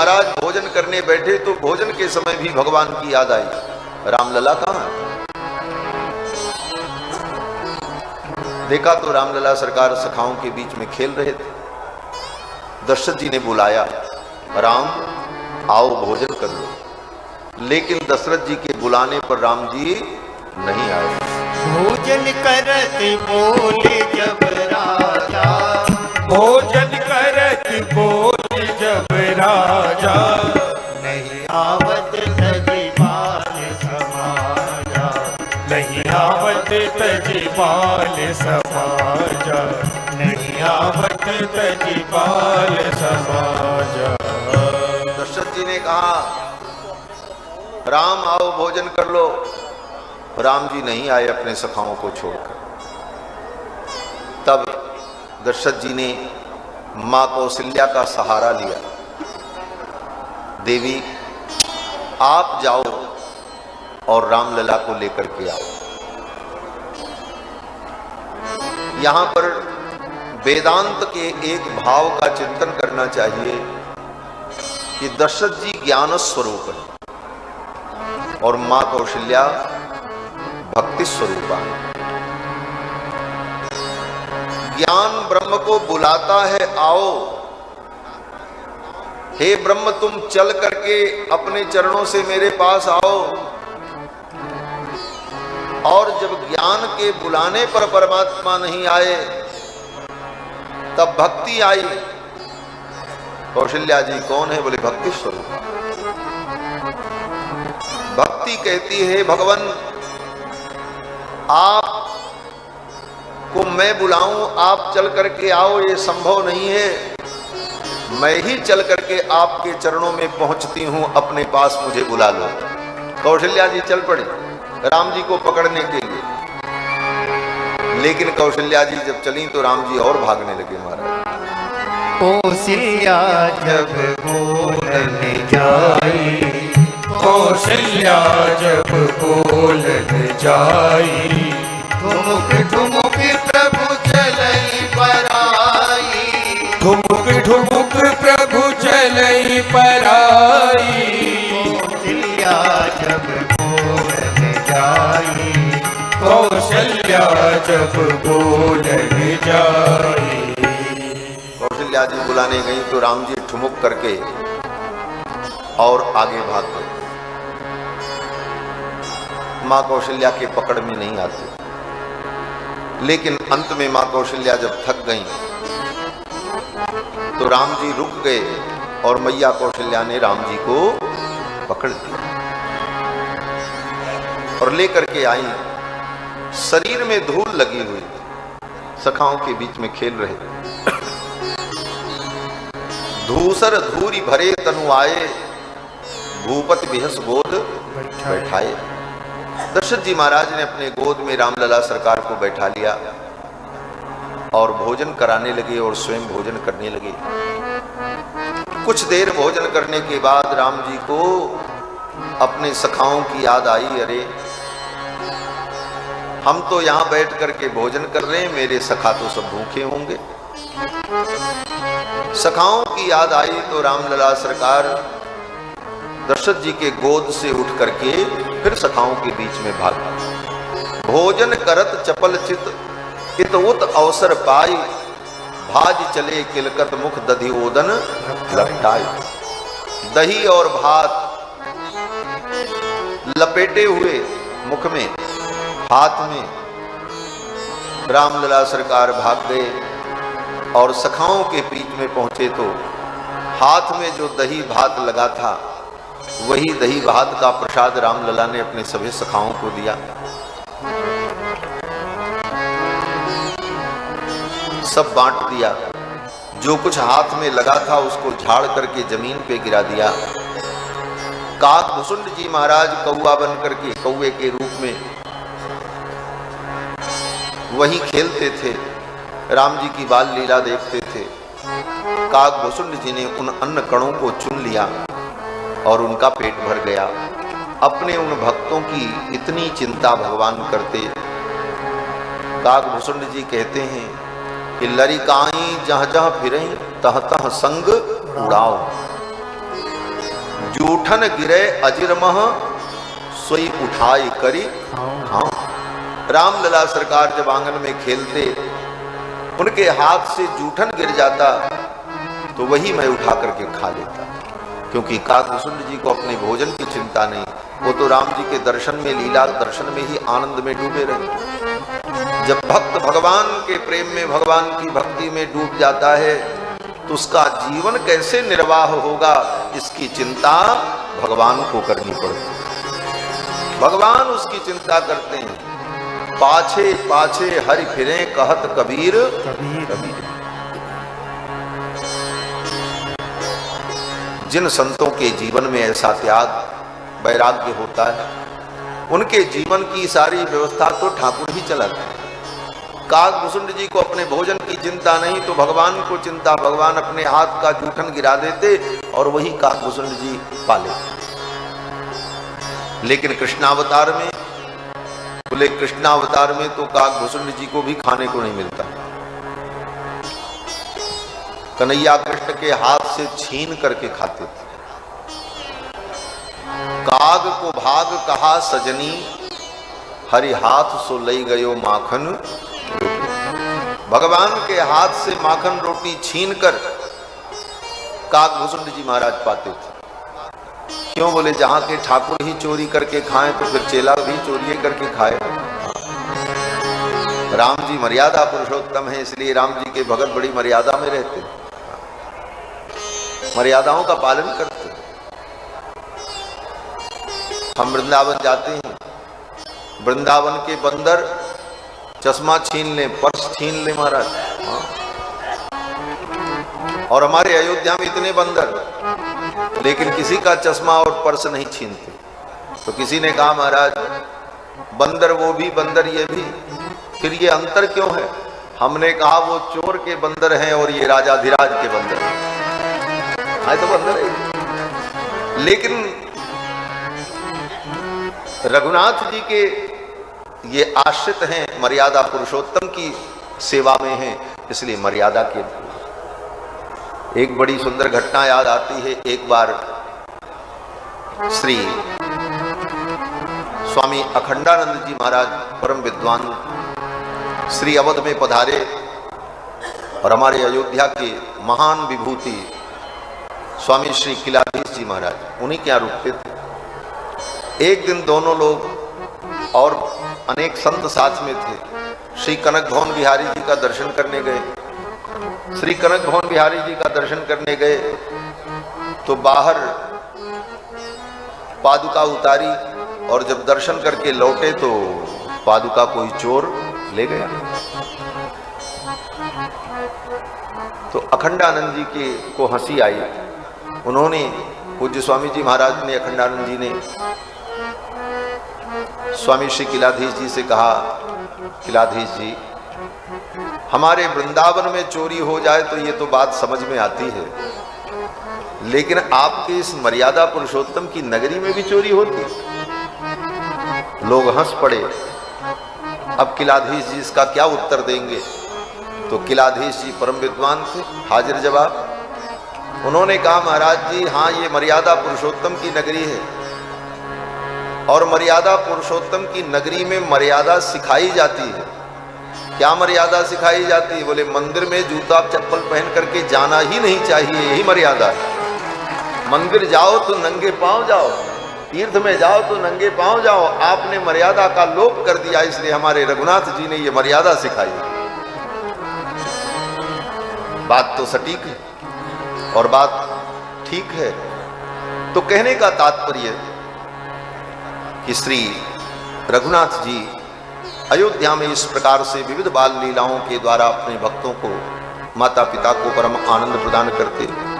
महाराज भोजन करने बैठे तो भोजन के समय भी भगवान की याद आई, रामलला कहाँ है? देखा तो रामलला सरकार सखाओं के बीच में खेल रहे थे। दशरथ जी ने बुलाया, राम आओ भोजन कर लो, लेकिन दशरथ जी के बुलाने पर राम जी नहीं आए। भोजन करत बोले जब राजा, भोजन करत बोले जब राजा, नहीं आवत तजीबाल समाजा, नहीं आवत तजीबाल समाजा, नहीं आवत तजीबाल समाजा। दशरथ जी ने कहा, राम आओ भोजन कर लो। राम जी नहीं आए अपने सखाओं को छोड़कर। तब दशरथ जी ने मां कौशल्या का सहारा लिया, देवी आप जाओ और रामलला को लेकर के आओ। यहां पर वेदांत के एक भाव का चिंतन करना चाहिए कि दशरथ जी ज्ञान स्वरूप है और मां कौशल्या भक्ति स्वरूपा है। ज्ञान ब्रह्म को बुलाता है, आओ हे ब्रह्म तुम चल करके अपने चरणों से मेरे पास आओ। और जब ज्ञान के बुलाने पर परमात्मा नहीं आए तब भक्ति आई। कौशल्या जी कौन है? बोले भक्ति स्वरूप। भक्ति कहती है भगवान आप को मैं बुलाऊं, आप चल करके आओ, ये संभव नहीं है। मैं ही चल करके आपके चरणों में पहुंचती हूं, अपने पास मुझे बुला लो। कौशल्या जी चल पड़े राम जी को पकड़ने के लिए, लेकिन कौशल्या जी जब चली तो राम जी और भागने लगे महाराज। कौशल्या जब बोलने जाई, कौशल्या जब बोलन जाई, ठुमुक ठुमुक प्रभु चलई पराई, ठुमुक ठुमुक प्रभु चलई पराई। कौशल्या जब बोलने जाई, कौशल्या जब बोलन जाई। कौशल्या जी बुलाने गई तो राम जी ठुमुक करके और आगे भाग गए। मां कौशल्या के पकड़ में नहीं आते, लेकिन अंत में मां कौशल्या जब थक गईं तो राम जी रुक गए और मैया कौशल्या ने राम जी को पकड़ लिया और लेकर के आई। शरीर में धूल लगी हुई, सखाओं के बीच में खेल रहे। धूसर धूरी भरे तनु आए, भूपति बिहस गोद बैठाए। दशरथ जी महाराज ने अपने गोद में रामलला सरकार को बैठा लिया और भोजन कराने लगे और स्वयं भोजन करने लगे। कुछ देर भोजन करने के बाद राम जी को अपने सखाओं की याद आई, अरे हम तो यहां बैठ करके भोजन कर रहे हैं, मेरे सखा तो सब भूखे होंगे। सखाओं की याद आई तो रामलला सरकार दशरथ जी के गोद से उठ करके फिर सखाओं के बीच में भाग। भोजन करत चपल चित इत उत अवसर पाई, भाज चले किलकत मुख दधि ओदन लपटाई। दही और भात लपेटे हुए मुख में, हाथ में रामलला सरकार भाग गए और सखाओं के बीच में पहुंचे तो हाथ में जो दही भात लगा था वही दही भात का प्रसाद रामलला ने अपने सभी सखाओं को दिया। सब बांट दिया। जो कुछ हाथ में लगा था उसको झाड़ करके जमीन पे गिरा दिया। काक भुसुंड जी महाराज कौआ बन करके, कौए के रूप में वही खेलते थे, राम जी की बाल लीला देखते थे। काक भुसुंड जी ने उन अन्न कणों को चुन लिया और उनका पेट भर गया। अपने उन भक्तों की इतनी चिंता भगवान करते। काक भुसुंड जी कहते हैं कि लरिकाई जहाँ जहाँ फिरें तह तह संग उड़ाओ। जूठन गिरे अजिरमह सोई उठाई करी हाँ। रामलला सरकार जब आंगन में खेलते, उनके हाथ से जूठन गिर जाता तो वही मैं उठा करके खा लेता, क्योंकि काकभूषुंड जी को अपने भोजन की चिंता नहीं, वो तो राम जी के दर्शन में, लीला दर्शन में ही आनंद में डूबे रहे। जब भक्त भगवान के प्रेम में, भगवान की भक्ति में डूब जाता है तो उसका जीवन कैसे निर्वाह होगा, इसकी चिंता भगवान को करनी पड़ती है। भगवान उसकी चिंता करते हैं। पाछे पाछे हरि फिरे कहत कबीर कबीर। जिन संतों के जीवन में ऐसा त्याग वैराग्य होता है, उनके जीवन की सारी व्यवस्था तो ठाकुर ही चलाते हैं। काकभूषुंड जी को अपने भोजन की चिंता नहीं तो भगवान को चिंता, भगवान अपने हाथ का जूठन गिरा देते और वही काकभूषुंड जी पाले। लेकिन कृष्णावतार में, बोले कृष्णावतार में तो काकभूषुंड जी को भी खाने को नहीं मिलता। कन्हैया कृष्ण के हाथ से छीन करके खाते थे। काग को भाग कहा सजनी, हरि हाथ सो लई गयो माखन। भगवान के हाथ से माखन रोटी छीन कर काकभूषुंड जी महाराज पाते थे। क्यों? बोले जहां के ठाकुर ही चोरी करके खाएं तो फिर चेला भी चोरी करके खाए। राम जी मर्यादा पुरुषोत्तम है, इसलिए राम जी के भगत बड़ी मर्यादा में रहते, मर्यादाओं का पालन करते। हम वृंदावन जाते हैं, वृंदावन के बंदर चश्मा छीन ले, पर्स छीन ले महाराज। और हमारे अयोध्या में इतने बंदर, लेकिन किसी का चश्मा और पर्स नहीं छीनते। तो किसी ने कहा महाराज बंदर वो भी बंदर ये भी, फिर ये अंतर क्यों है? हमने कहा वो चोर के बंदर हैं और ये राजाधिराज के बंदर हैं। हाँ तो बंदर है, लेकिन रघुनाथ जी के ये आश्रित हैं, मर्यादा पुरुषोत्तम की सेवा में हैं, इसलिए मर्यादा के। एक बड़ी सुंदर घटना याद आती है। एक बार श्री स्वामी अखंडानंद जी महाराज परम विद्वान श्री अवध में पधारे और हमारे अयोध्या के महान विभूति स्वामी श्री किलाधीश जी महाराज उन्हीं के यहाँ रुकते थे। एक दिन दोनों लोग और अनेक संत साथ में थे, श्री कनक भवन बिहारी जी का दर्शन करने गए। श्री कनक भवन बिहारी जी का दर्शन करने गए तो बाहर पादुका उतारी और जब दर्शन करके लौटे तो पादुका कोई चोर ले गया। तो अखंडानंद जी के को हंसी आई। उन्होंने, पूज्य स्वामी जी महाराज ने, अखंडानंद जी ने स्वामी श्री किलाधीश जी से कहा, किलाधीश जी हमारे वृंदावन में चोरी हो जाए तो ये तो बात समझ में आती है, लेकिन आपके इस मर्यादा पुरुषोत्तम की नगरी में भी चोरी होती। लोग हंस पड़े। अब किलाधीश जी इसका क्या उत्तर देंगे? तो किलाधीश जी परम विद्वान थे, हाजिर जवाब। उन्होंने कहा महाराज जी हाँ, ये मर्यादा पुरुषोत्तम की नगरी है और मर्यादा पुरुषोत्तम की नगरी में मर्यादा सिखाई जाती है। क्या मर्यादा सिखाई जाती है? बोले मंदिर में जूता चप्पल पहन करके जाना ही नहीं चाहिए, यही मर्यादा है। मंदिर जाओ तो नंगे पांव जाओ, तीर्थ में जाओ तो नंगे पांव जाओ। आपने मर्यादा का लोप कर दिया, इसलिए हमारे रघुनाथ जी ने ये मर्यादा सिखाई। बात तो सटीक है और बात ठीक है। तो कहने का तात्पर्य कि श्री रघुनाथ जी अयोध्या में इस प्रकार से विविध बाल लीलाओं के द्वारा अपने भक्तों को, माता पिता को परम आनंद प्रदान करते।